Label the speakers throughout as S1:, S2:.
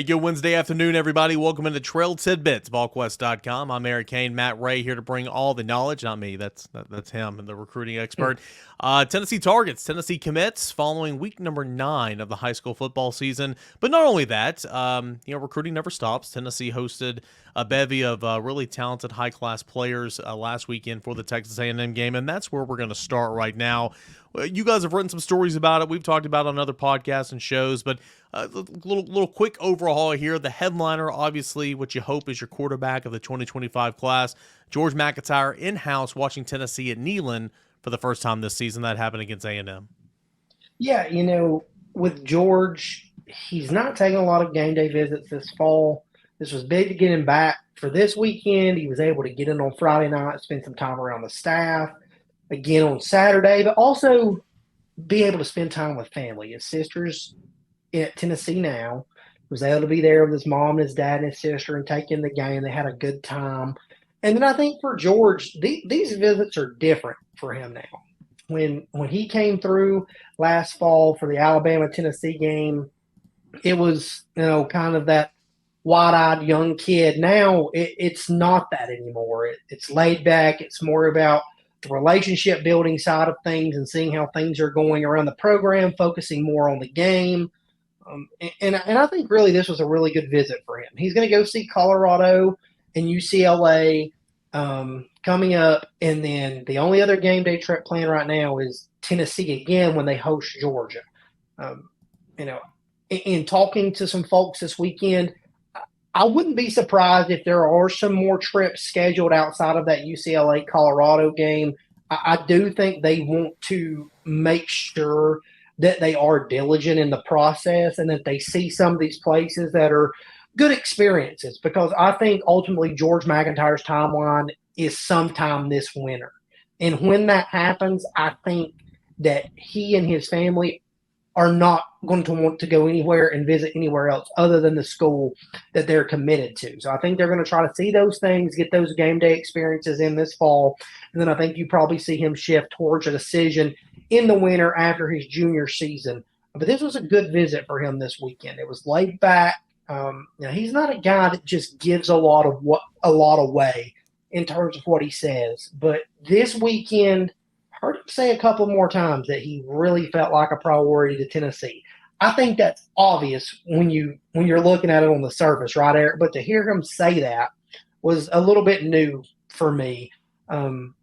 S1: Good Wednesday afternoon, everybody. Welcome into Trail Tidbits, Volquest.com. I'm Eric Kane, Matt Ray, here to bring all the knowledge. Not me, that's him, the recruiting expert. Tennessee targets, Tennessee commits following week number 9 of the high school football season. But not only that, recruiting never stops. Tennessee hosted a bevy of really talented, high-class players last weekend for the Texas A&M game, and that's where we're going to start right now. You guys have written some stories about it. We've talked about it on other podcasts and shows, but a little quick overhaul here. The headliner, obviously, what you hope is your quarterback of the 2025 class, George McIntyre, in-house watching Tennessee at Neyland for the first time this season. That happened against A&M.
S2: Yeah, with George, he's not taking a lot of game day visits this fall. This was big to get him back for this weekend. He was able to get in on Friday night, spend some time around the staff, again on Saturday, but also be able to spend time with family. His sister's at Tennessee now, was able to be there with his mom and his dad and his sister and take in the game. They had a good time. And then I think for George, these visits are different for him now. When he came through last fall for the Alabama-Tennessee game, it was, kind of that wide-eyed young kid. Now it's not that anymore. It's laid back. It's more about the relationship building side of things and seeing how things are going around the program, focusing more on the game. And I think really this was a really good visit for him. He's going to go see Colorado and UCLA coming up, and then the only other game day trip planned right now is Tennessee again when they host Georgia. In talking to some folks this weekend, I wouldn't be surprised if there are some more trips scheduled outside of that UCLA Colorado game. I do think they want to make sure that they are diligent in the process and that they see some of these places that are good experiences, because I think ultimately George McIntyre's timeline is sometime this winter. And when that happens, I think that he and his family are not going to want to go anywhere and visit anywhere else other than the school that they're committed to. So I think they're going to try to see those things, get those game day experiences in this fall. And then I think you probably see him shift towards a decision in the winter after his junior season. But this was a good visit for him this weekend. It was laid back. He's not a guy that just gives a lot away in terms of what he says. But this weekend, heard him say a couple more times that he really felt like a priority to Tennessee. I think that's obvious when you're looking at it on the surface, right, Eric? But to hear him say that was a little bit new for me, and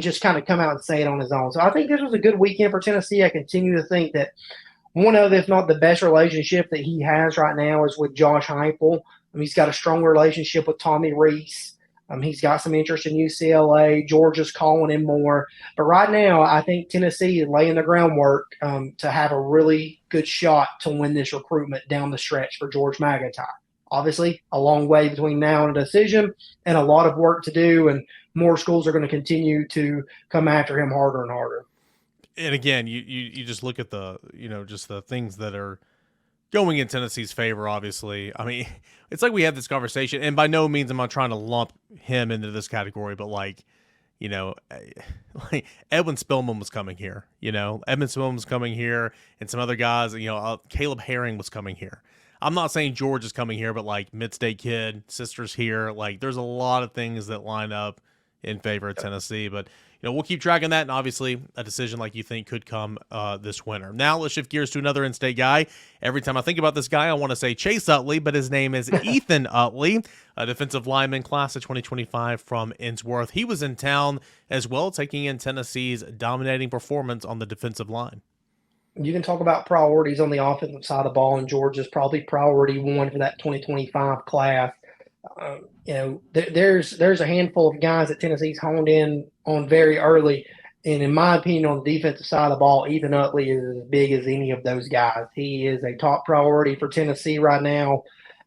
S2: just kind of come out and say it on his own. So I think this was a good weekend for Tennessee. I continue to think that one of, if not the best relationship that he has right now is with Josh Heupel. He's got a strong relationship with Tommy Rees. He's got some interest in UCLA. Georgia's calling him more. But right now, I think Tennessee is laying the groundwork to have a really good shot to win this recruitment down the stretch for George McIntyre. Obviously, a long way between now and a decision and a lot of work to do, and more schools are going to continue to come after him harder and harder.
S1: And again, you just look at the, just the things that are going in Tennessee's favor, obviously. I mean, it's like we had this conversation, and by no means am I trying to lump him into this category, but like Edwin Spillman was coming here, Edmund Spillman was coming here, and some other guys, Caleb Herring was coming here. I'm not saying George is coming here, but like Mid-State kid, sisters here, like there's a lot of things that line up in favor of Tennessee, but we'll keep tracking that, and obviously a decision like you think could come this winter. Now let's shift gears to another in-state guy. Every time I think about this guy, I want to say Chase Utley, but his name is Ethan Utley, a defensive lineman class of 2025 from Innsworth. He was in town as well, taking in Tennessee's dominating performance on the defensive line.
S2: You can talk about priorities on the offensive side of the ball, and Georgia's probably priority one for that 2025 class. There's a handful of guys that Tennessee's honed in on very early, and in my opinion, on the defensive side of the ball, Ethan Utley is as big as any of those guys. He is a top priority for Tennessee right now,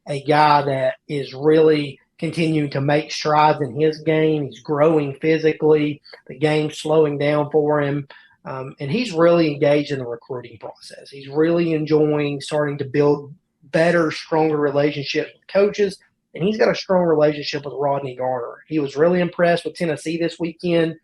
S2: a guy that is really continuing to make strides in his game. He's growing physically. The game's slowing down for him. And he's really engaged in the recruiting process. He's really enjoying starting to build better, stronger relationships with coaches, and he's got a strong relationship with Rodney Garner. He was really impressed with Tennessee this weekend.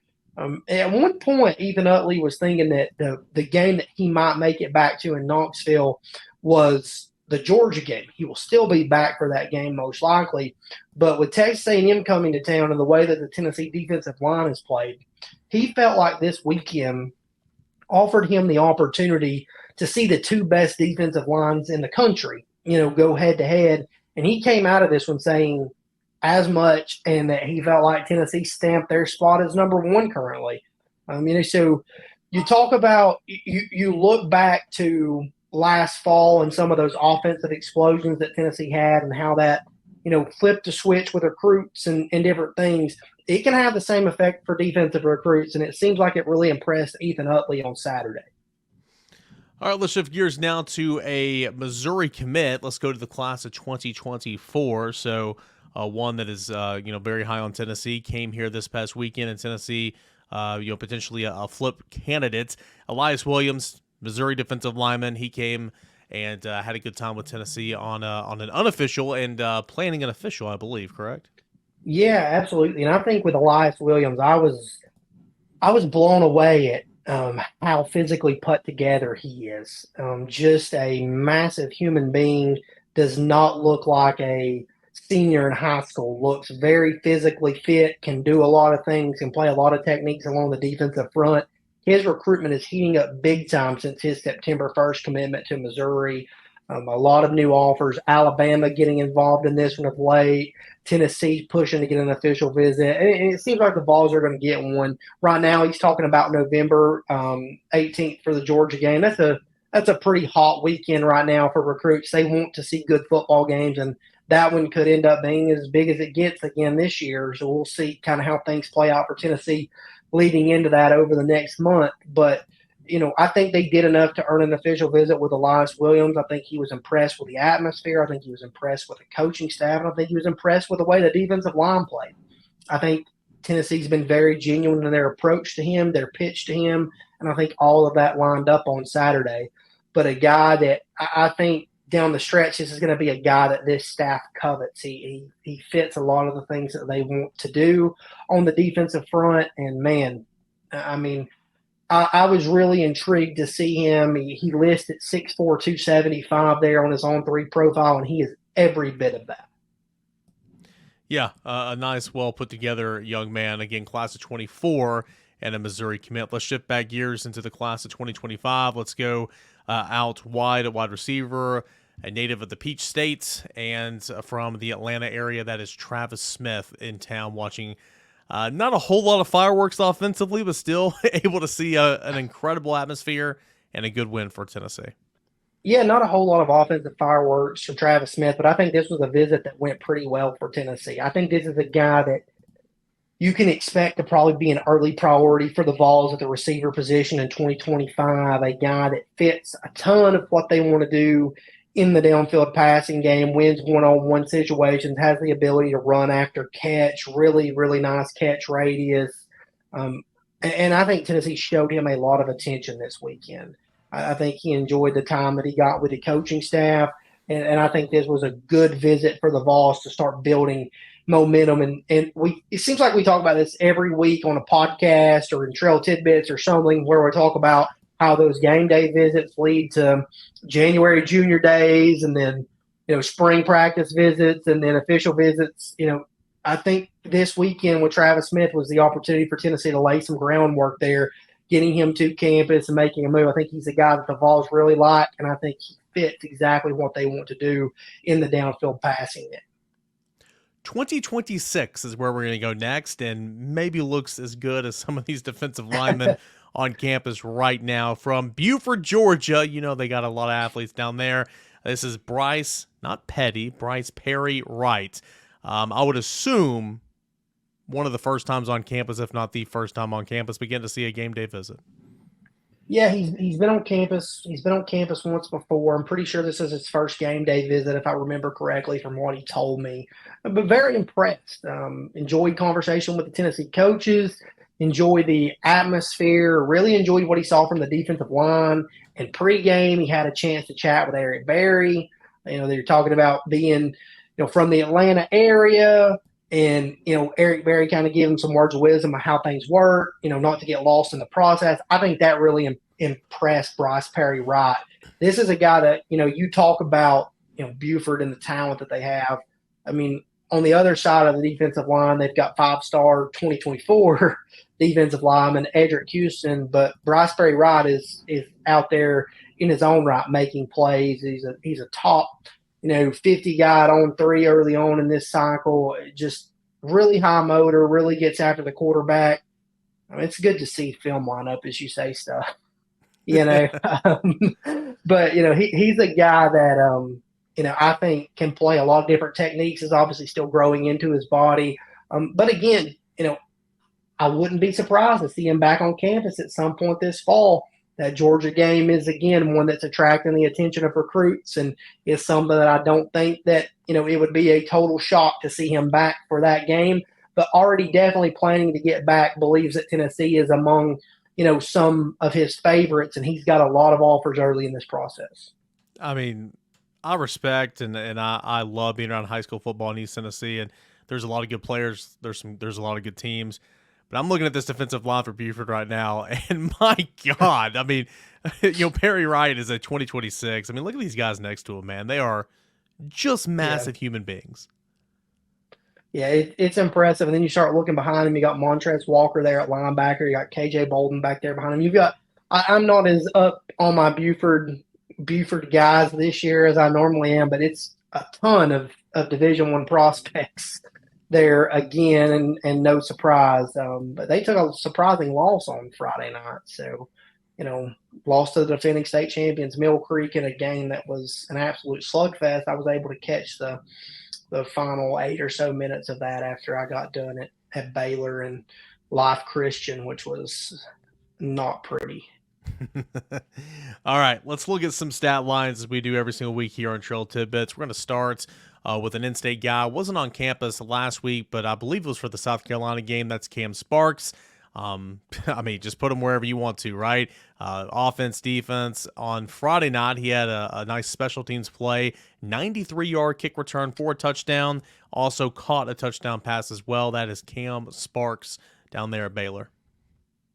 S2: At one point, Ethan Utley was thinking that the game that he might make it back to in Knoxville was the Georgia game. He will still be back for that game most likely. But with Texas A&M coming to town and the way that the Tennessee defensive line is played, he felt like this weekend offered him the opportunity to see the two best defensive lines in the country, go head to head. And he came out of this one saying as much, and that he felt like Tennessee stamped their spot as number one currently. So you talk about, you look back to last fall and some of those offensive explosions that Tennessee had and how that, flipped the switch with recruits and different things. It can have the same effect for defensive recruits, and it seems like it really impressed Ethan Utley on Saturday.
S1: All right, let's shift gears now to a Missouri commit. Let's go to the class of 2024. So one that is, very high on Tennessee, came here this past weekend in Tennessee, potentially a flip candidate. Elias Williams, Missouri defensive lineman, he came and had a good time with Tennessee on an unofficial and planning an official, I believe, correct?
S2: Yeah, absolutely. And I think with Elias Williams, I was blown away at how physically put together he is. Just a massive human being, does not look like a senior in high school, looks very physically fit, can do a lot of things, can play a lot of techniques along the defensive front. His recruitment is heating up big time since his September 1st commitment to Missouri. A lot of new offers. Alabama getting involved in this one of late. Tennessee pushing to get an official visit. And it seems like the Vols are going to get one. Right now he's talking about November 18th for the Georgia game. That's a pretty hot weekend right now for recruits. They want to see good football games, and that one could end up being as big as it gets again this year. So we'll see kind of how things play out for Tennessee leading into that over the next month. But, I think they did enough to earn an official visit with Elias Williams. I think he was impressed with the atmosphere. I think he was impressed with the coaching staff. And I think he was impressed with the way the defensive line played. I think Tennessee's been very genuine in their approach to him, their pitch to him, and I think all of that lined up on Saturday. But a guy that I think down the stretch, this is going to be a guy that this staff covets. He fits a lot of the things that they want to do on the defensive front. And, man, I was really intrigued to see him. He listed 6'4", 275 there on his On3 profile, and he is every bit of that.
S1: Yeah, a nice, well put together young man. Again, class of 24 and a Missouri commit. Let's shift back gears into the class of 2025. Let's go out wide at wide receiver, a native of the Peach State and from the Atlanta area. That is Travis Smith in town watching. Not a whole lot of fireworks offensively, but still able to see an incredible atmosphere and a good win for Tennessee.
S2: Yeah, not a whole lot of offensive fireworks for Travis Smith, but I think this was a visit that went pretty well for Tennessee. I think this is a guy that you can expect to probably be an early priority for the Vols at the receiver position in 2025, a guy that fits a ton of what they want to do in the downfield passing game, wins one-on-one situations, has the ability to run after catch, really, really nice catch radius. And I think Tennessee showed him a lot of attention this weekend. I think he enjoyed the time that he got with the coaching staff, and I think this was a good visit for the Vols to start building momentum. And it seems like we talk about this every week on a podcast or in Trail Tidbits or something where we talk about how those game day visits lead to January junior days and then, spring practice visits and then official visits. I think this weekend with Travis Smith was the opportunity for Tennessee to lay some groundwork there, getting him to campus and making a move. I think he's a guy that the Vols really like, and I think he fits exactly what they want to do in the downfield passing game.
S1: 2026 is where we're going to go next, and maybe looks as good as some of these defensive linemen on campus right now. From Buford, Georgia, they got a lot of athletes down there. This is Bryce Perry Wright. I would assume one of the first times on campus, if not the first time on campus, begin to see a game day visit.
S2: Yeah, he's been on campus. He's been on campus once before. I'm pretty sure this is his first game day visit, if I remember correctly from what he told me. But very impressed. Enjoyed conversation with the Tennessee coaches. Enjoyed the atmosphere. Really enjoyed what he saw from the defensive line. And pregame, he had a chance to chat with Eric Berry. They're talking about being, from the Atlanta area. And, Eric Berry kind of gave him some words of wisdom on how things work, not to get lost in the process. I think that really impressed Bryce Perry Wright. This is a guy that, you talk about Buford and the talent that they have. I mean, on the other side of the defensive line, they've got 5-star 2024 defensive lineman Edric Houston, but Bryce Perry Wright is out there in his own right making plays. He's a top 50 guy on 3 early on in this cycle. Just really high motor, really gets after the quarterback. I mean, it's good to see film line up as you say stuff, but he's a guy that I think can play a lot of different techniques. Is obviously still growing into his body, but again, I wouldn't be surprised to see him back on campus at some point this fall. That Georgia game is, again, one that's attracting the attention of recruits and is something that I don't think that, it would be a total shock to see him back for that game, but already definitely planning to get back, believes that Tennessee is among, some of his favorites, and he's got a lot of offers early in this process.
S1: I mean, I respect and I love being around high school football in East Tennessee, and there's a lot of good players. There's a lot of good teams. But I'm looking at this defensive line for Buford right now, and my God, I mean, Perry Wright is at 2026. I mean, look at these guys next to him, man. They are just massive human beings.
S2: Yeah, it's impressive. And then you start looking behind him. You got Montrez Walker there at linebacker. You got KJ Bolden back there behind him. You've got I'm not as up on my Buford guys this year as I normally am, but it's a ton of Division I prospects there again, and no surprise. But they took a surprising loss on Friday night. So, lost to the defending state champions Mill Creek in a game that was an absolute slugfest. I was able to catch the final 8 or so minutes of that after I got done at Baylor and Life Christian, which was not pretty.
S1: All right, let's look at some stat lines as we do every single week here on Trail Tidbits. We're going to start with an in-state guy. Wasn't on campus last week, but I believe it was for the South Carolina game. That's Cam Sparks. I mean, just put him wherever you want to, right? Offense, defense. On Friday night, he had a nice special teams play, 93-yard kick return for a touchdown. Also caught a touchdown pass as well. That is Cam Sparks down there at Baylor.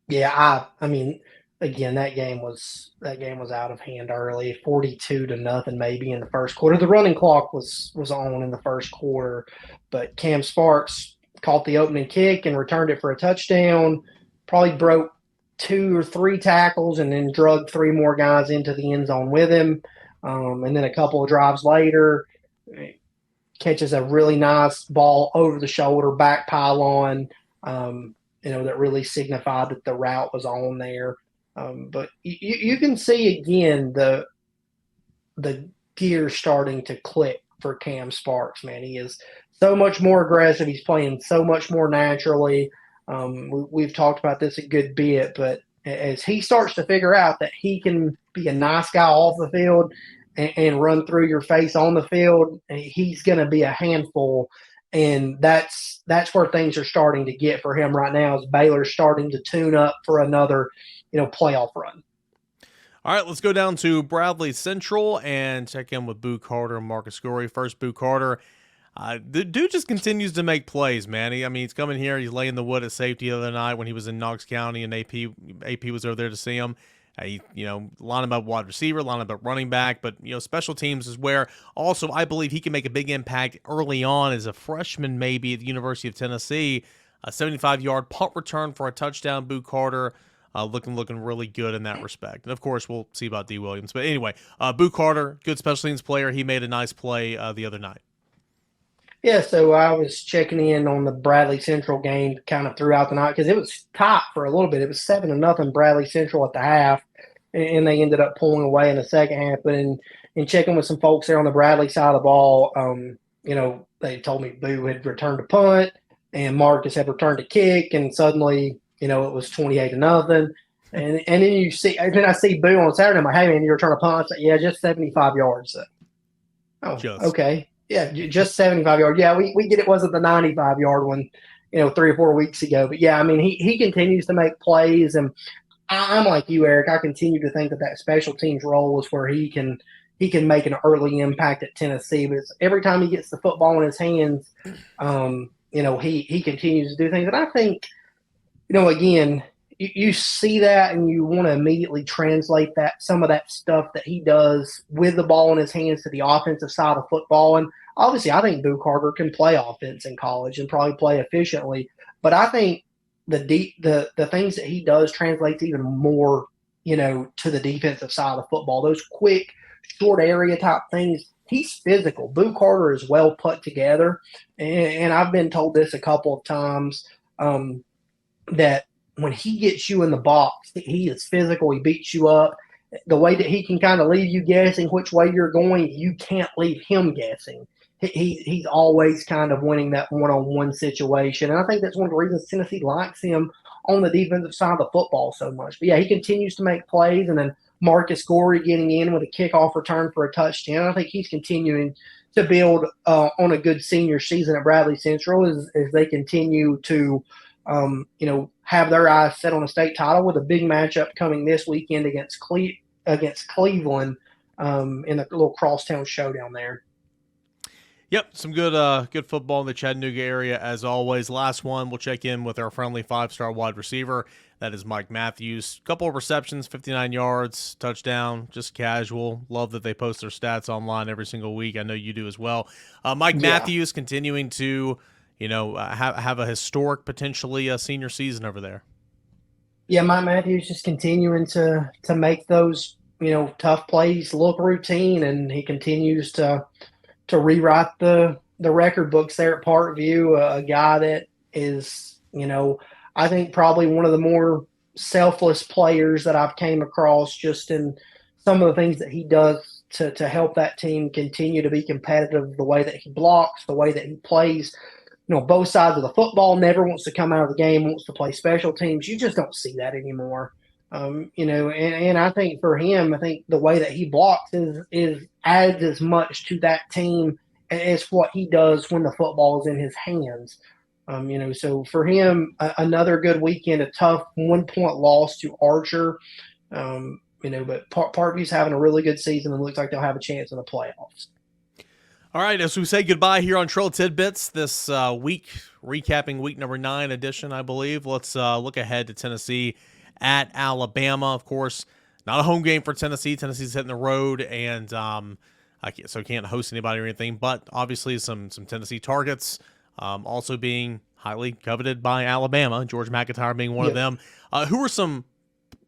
S2: Yeah, I mean, again, that game was out of hand early, 42-0 maybe in the first quarter. The running clock was on in the first quarter, but Cam Sparks caught the opening kick and returned it for a touchdown. Probably broke 2 or 3 tackles and then drugged 3 more guys into the end zone with him. And then a couple of drives later, catches a really nice ball over the shoulder, back pylon, that really signified that the route was on there. But you can see again the gear starting to click for Cam Sparks, man. He is so much more aggressive. He's playing so much more naturally. We've talked about this a good bit, but as he starts to figure out that he can be a nice guy off the field and run through your face on the field, he's going to be a handful. And that's where things are starting to get for him right now, as Baylor's starting to tune up for another playoff run.
S1: All right, let's go down to Bradley Central and check in with Boo Carter and Marcus Gorey. First, Boo Carter. The dude just continues to make plays, man. He's coming here. He's laying the wood at safety the other night when he was in Knox County, and AP was over there to see him. Line him up wide receiver, line him up running back, but special teams is where also I believe he can make a big impact early on as a freshman, maybe at the University of Tennessee. A 75-yard punt return for a touchdown. Boo Carter looking really good in that respect. And of course, we'll see about D. Williams. But anyway, Boo Carter, good special teams player. He made a nice play the other night.
S2: Yeah, so I was checking in on the Bradley Central game kind of throughout the night because it was tight for a little bit. It was 7-0 Bradley Central at the half, and they ended up pulling away in the second half. But in checking with some folks there on the Bradley side of the ball, they told me Boo had returned a punt and Marcus had returned a kick, and suddenly, it was 28-0. And then I see Boo on Saturday. I'm like, hey, man, you return a punt? I said, yeah, just 75 yards. Okay. Yeah, just 75 yards. Yeah, we get it wasn't the 95-yard one, 3 or 4 weeks ago. But, yeah, I mean, he continues to make plays. And I'm like you, Eric. I continue to think that special teams role is where he can make an early impact at Tennessee. But every time he gets the football in his hands, he continues to do things. And I think, again, you see that and you want to immediately translate that some of that stuff that he does with the ball in his hands to the offensive side of football. And obviously, I think Boo Carter can play offense in college and probably play efficiently. But I think the things that he does translates even more, to the defensive side of football. Those quick, short area type things. He's physical. Boo Carter is well put together, and I've been told this a couple of times that when he gets you in the box, he is physical. He beats you up. The way that he can kind of leave you guessing which way you're going, you can't leave him guessing. He's always kind of winning that one-on-one situation, and I think that's one of the reasons Tennessee likes him on the defensive side of the football so much. But yeah, he continues to make plays, and then Marcus Gorey getting in with a kickoff return for a touchdown. I think he's continuing to build on a good senior season at Bradley Central as they continue to, have their eyes set on a state title with a big matchup coming this weekend against Cleveland in the little crosstown showdown there.
S1: Yep, some good football in the Chattanooga area as always. Last one, we'll check in with our friendly 5-star wide receiver. That is Mike Matthews. Couple of receptions, 59 yards, touchdown, just casual. Love that they post their stats online every single week. I know you do as well. Mike Matthews continuing to, have a historic, potentially, senior season over there.
S2: Yeah, Mike Matthews just continuing to make those, tough plays look routine, and he continues to rewrite the record books there at Parkview. A guy that is, I think probably one of the more selfless players that I've came across just in some of the things that he does to help that team continue to be competitive, the way that he blocks, the way that he plays, both sides of the football, never wants to come out of the game, wants to play special teams. You just don't see that anymore. And I think for him, I think the way that he blocks is adds as much to that team as what he does when the football is in his hands. So for him, another good weekend, a tough 1-point loss to Archer. But Parkview's having a really good season and looks like they'll have a chance in the playoffs.
S1: All right, as we say goodbye here on Trail Tidbits this week, recapping week number 9 edition, I believe. Let's look ahead to Tennessee at Alabama. Of course, not a home game for Tennessee. Tennessee's hitting the road, and can't host anybody or anything. But obviously, some Tennessee targets also being highly coveted by Alabama. George McIntyre being one of them. Who are some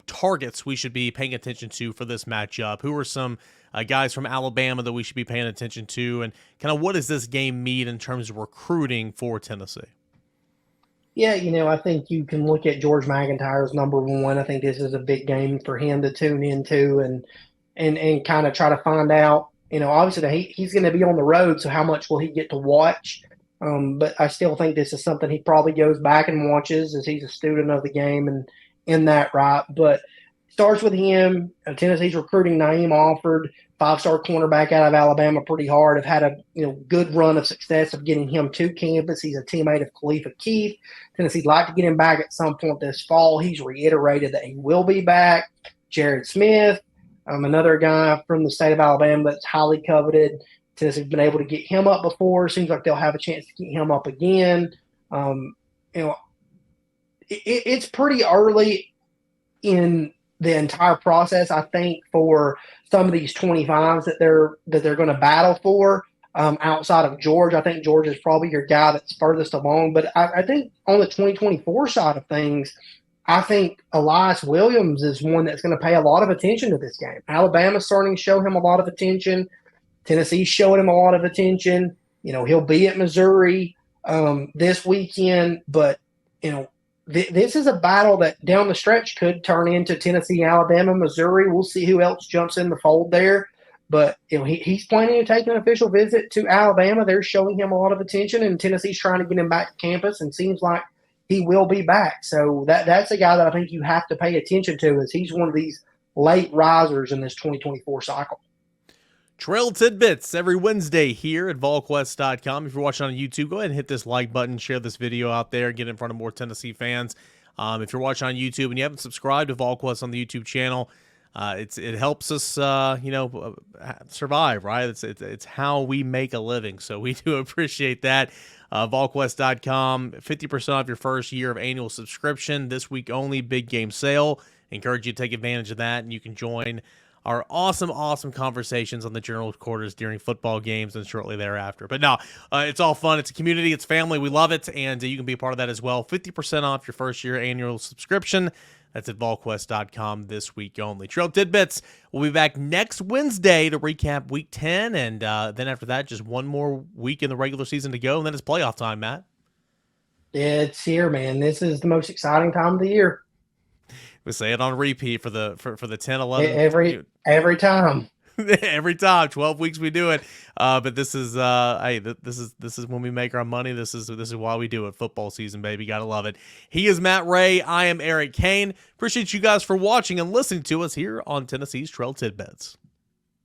S1: targets we should be paying attention to for this matchup? Who are some guys from Alabama that we should be paying attention to, and kind of what does this game mean in terms of recruiting for Tennessee?
S2: Yeah, I think you can look at George McIntyre as number one. I think this is a big game for him to tune into and kind of try to find out. Obviously he's going to be on the road, so how much will he get to watch? But I still think this is something he probably goes back and watches as he's a student of the game and in that right. But starts with him. Tennessee's recruiting Naeem Alford, 5-star cornerback out of Alabama, pretty hard. Have had a good run of success of getting him to campus. He's a teammate of Khalifa Keith. Tennessee'd like to get him back at some point this fall. He's reiterated that he will be back. Jared Smith, another guy from the state of Alabama that's highly coveted. Tennessee's been able to get him up before. Seems like they'll have a chance to get him up again. It's pretty early in the entire process, I think, for some of these 25s that they're going to battle for. Outside of George, I think George is probably your guy that's furthest along. But I think on the 2024 side of things, I think Elias Williams is one that's going to pay a lot of attention to this game. Alabama's starting to show him a lot of attention. Tennessee's showing him a lot of attention. He'll be at Missouri this weekend, but this is a battle that down the stretch could turn into Tennessee, Alabama, Missouri. We'll see who else jumps in the fold there. But he's planning to take an official visit to Alabama. They're showing him a lot of attention, and Tennessee's trying to get him back to campus, and seems like he will be back. So that's a guy that I think you have to pay attention to, as he's one of these late risers in this 2024 cycle.
S1: Trail Tidbits every Wednesday here at Volquest.com. If you're watching on YouTube, go ahead and hit this like button, share this video out there, get in front of more Tennessee fans. If you're watching on YouTube and you haven't subscribed to Volquest on the YouTube channel, it helps us survive, right? It's how we make a living, so we do appreciate that. Volquest.com, 50% off your first year of annual subscription. This week only, big game sale. Encourage you to take advantage of that, and you can join our awesome conversations on the Journal Quarters during football games and shortly thereafter. But no, it's all fun. It's a community. It's family. We love it, and you can be a part of that as well. 50% off your first year annual subscription. That's at Volquest.com this week only. Trail Tidbits, we'll be back next Wednesday to recap Week 10, and then after that, just one more week in the regular season to go, and then it's playoff time, Matt.
S2: It's here, man. This is the most exciting time of the year.
S1: We say it on repeat for the 10, 11.
S2: Every time.
S1: Every time, 12 weeks we do it. But this is this is when we make our money. This is why we do it. Football season, baby. Gotta love it. He is Matt Ray. I am Eric Kane. Appreciate you guys for watching and listening to us here on Tennessee's Trail Tidbits.